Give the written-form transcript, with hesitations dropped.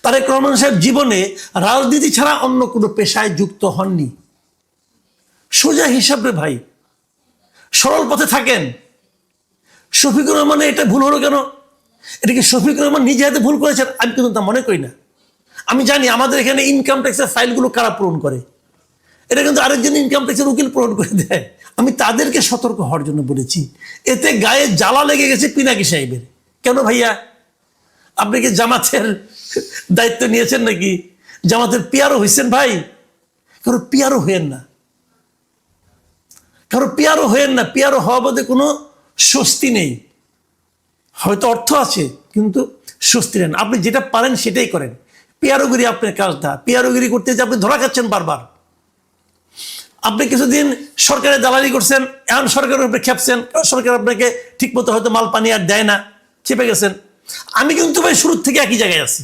তারেক রহমান সাহেব জীবনে রাজনীতি ছাড়া অন্য কোনো পেশায় যুক্ত হননি। সোজা হিসাব রে ভাই, সরল পথে থাকেন। শফিকুর রহমানের এটা ভুল হলো কেন? এটা কি শফিকুর রহমান নিজে হাতে ভুল করেছেন? আমি কিন্তু তা মনে করি না। আমি জানি আমাদের এখানে ইনকাম ট্যাক্সের ফাইলগুলো কারা পূরণ করে, এটা কিন্তু আরেকজন ইনকাম ট্যাক্সের উকিল পূরণ করে দেয়। আমি তাদেরকে সতর্ক হওয়ার জন্য বলেছি। এতে গায়ে জ্বালা লেগে গেছে পিনাকি সাহেবের। কেন ভাইয়া, আপনি কি জামাতের দায়িত্ব নিয়েছেন নাকি? জামাতের পিয়ারও হয়েছেন ভাই? কারো পিয়ারও হয়েন না, কারো পিয়ারও হয়েন না। পিয়ারও হওয়া বাদে কোনো স্বস্তি নেই। হয়তো অর্থ আছে কিন্তু স্বস্তি নেন। আপনি যেটা পারেন সেটাই করেন। পিয়ারোগিরি আপনার কাজ না। পিয়ারোগিরি করতে যে আপনি ধরা খাচ্ছেন বারবার। আপনি কিছুদিন সরকারের দালালি করছেন, এখন সরকারের উপরে খেপছেন, সরকার আপনাকে ঠিক মতো হয়তো মাল পানি আর দেয় না, চেপে গেছেন। আমি কিন্তু ভাই শুরুর থেকে একই জায়গায় আছি।